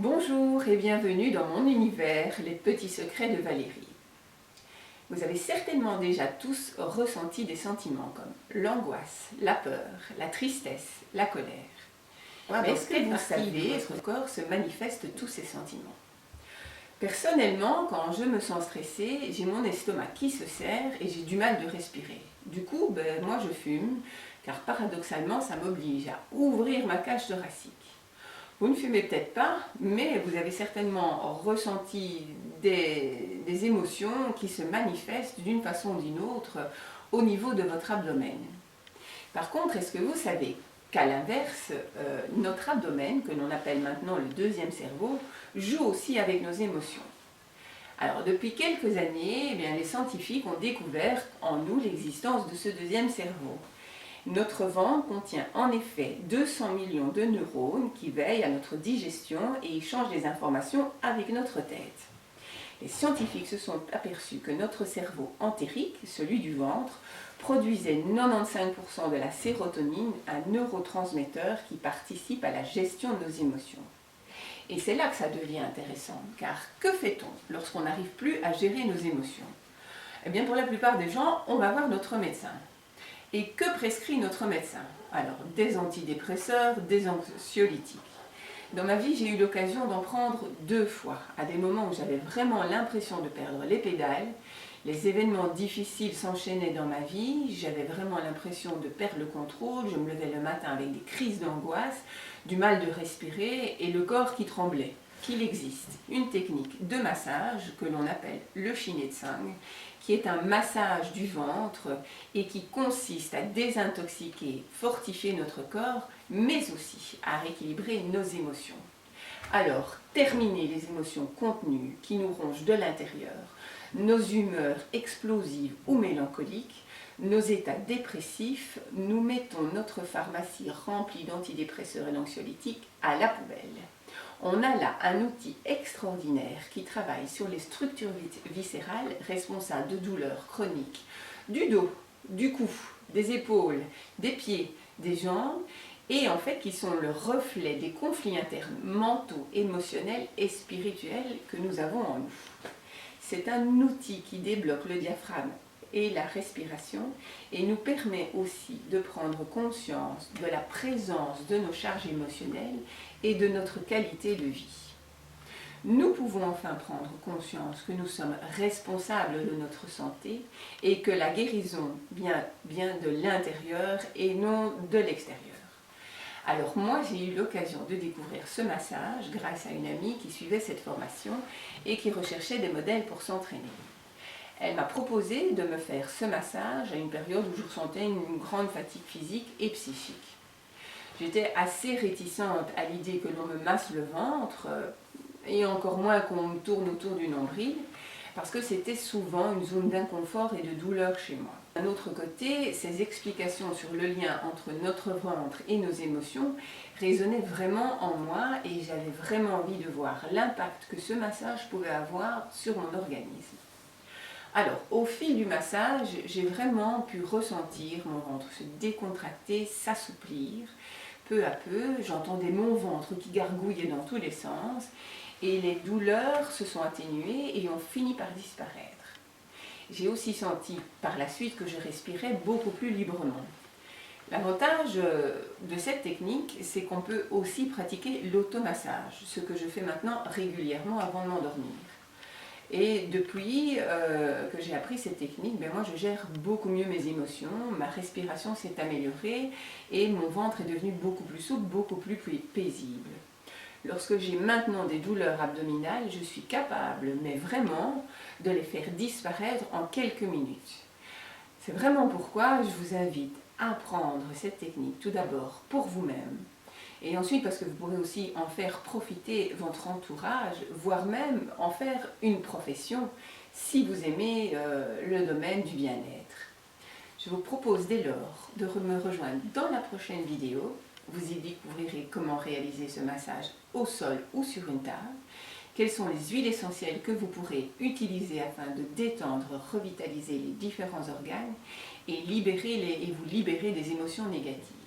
Bonjour et bienvenue dans mon univers, les petits secrets de Valérie. Vous avez certainement déjà tous ressenti des sentiments comme l'angoisse, la peur, la tristesse, la colère. Mais est-ce que vous savez que votre corps se manifeste tous ces sentiments? Personnellement, quand je me sens stressée, j'ai mon estomac qui se serre et j'ai du mal de respirer. Du coup, moi je fume, car paradoxalement ça m'oblige à ouvrir ma cage thoracique. Vous ne fumez peut-être pas, mais vous avez certainement ressenti des émotions qui se manifestent d'une façon ou d'une autre au niveau de votre abdomen. Par contre, est-ce que vous savez qu'à l'inverse, notre abdomen, que l'on appelle maintenant le deuxième cerveau, joue aussi avec nos émotions? Alors, depuis quelques années, les scientifiques ont découvert en nous l'existence de ce deuxième cerveau. Notre ventre contient en effet 200 millions de neurones qui veillent à notre digestion et échangent des informations avec notre tête. Les scientifiques se sont aperçus que notre cerveau entérique, celui du ventre, produisait 95% de la sérotonine, un neurotransmetteur qui participe à la gestion de nos émotions. Et c'est là que ça devient intéressant, car que fait-on lorsqu'on n'arrive plus à gérer nos émotions? Eh bien, pour la plupart des gens, on va voir notre médecin. Et que prescrit notre médecin? Alors, des antidépresseurs, des anxiolytiques. Dans ma vie, j'ai eu l'occasion d'en prendre 2 fois, à des moments où j'avais vraiment l'impression de perdre les pédales. Les événements difficiles s'enchaînaient dans ma vie, j'avais vraiment l'impression de perdre le contrôle, je me levais le matin avec des crises d'angoisse, du mal de respirer et le corps qui tremblait. Qu'il existe une technique de massage que l'on appelle le Shinetsang, qui est un massage du ventre et qui consiste à désintoxiquer, fortifier notre corps, mais aussi à rééquilibrer nos émotions. Alors, terminer les émotions contenues qui nous rongent de l'intérieur, nos humeurs explosives ou mélancoliques, nos états dépressifs, nous mettons notre pharmacie remplie d'antidépresseurs et d'anxiolytiques à la poubelle. On a là un outil extraordinaire qui travaille sur les structures viscérales responsables de douleurs chroniques du dos, du cou, des épaules, des pieds, des jambes, et en fait qui sont le reflet des conflits internes mentaux, émotionnels et spirituels que nous avons en nous. C'est un outil qui débloque le diaphragme et la respiration et nous permet aussi de prendre conscience de la présence de nos charges émotionnelles et de notre qualité de vie. Nous pouvons enfin prendre conscience que nous sommes responsables de notre santé et que la guérison vient de l'intérieur et non de l'extérieur. Alors moi j'ai eu l'occasion de découvrir ce massage grâce à une amie qui suivait cette formation et qui recherchait des modèles pour s'entraîner. Elle m'a proposé de me faire ce massage à une période où je ressentais une grande fatigue physique et psychique. J'étais assez réticente à l'idée que l'on me masse le ventre et encore moins qu'on me tourne autour du nombril parce que c'était souvent une zone d'inconfort et de douleur chez moi. D'un autre côté, ces explications sur le lien entre notre ventre et nos émotions résonnaient vraiment en moi et j'avais vraiment envie de voir l'impact que ce massage pouvait avoir sur mon organisme. Alors, au fil du massage, j'ai vraiment pu ressentir mon ventre se décontracter, s'assouplir. Peu à peu, j'entendais mon ventre qui gargouillait dans tous les sens et les douleurs se sont atténuées et ont fini par disparaître. J'ai aussi senti par la suite que je respirais beaucoup plus librement. L'avantage de cette technique, c'est qu'on peut aussi pratiquer l'automassage, ce que je fais maintenant régulièrement avant de m'endormir. Et depuis que j'ai appris cette technique, moi je gère beaucoup mieux mes émotions, ma respiration s'est améliorée et mon ventre est devenu beaucoup plus souple, beaucoup plus paisible. Lorsque j'ai maintenant des douleurs abdominales, je suis capable, mais vraiment, de les faire disparaître en quelques minutes. C'est vraiment pourquoi je vous invite à apprendre cette technique tout d'abord pour vous-même. Et ensuite parce que vous pourrez aussi en faire profiter votre entourage, voire même en faire une profession si vous aimez le domaine du bien-être. Je vous propose dès lors de me rejoindre dans la prochaine vidéo. Vous y découvrirez comment réaliser ce massage au sol ou sur une table, quelles sont les huiles essentielles que vous pourrez utiliser afin de détendre, revitaliser les différents organes et vous libérer des émotions négatives.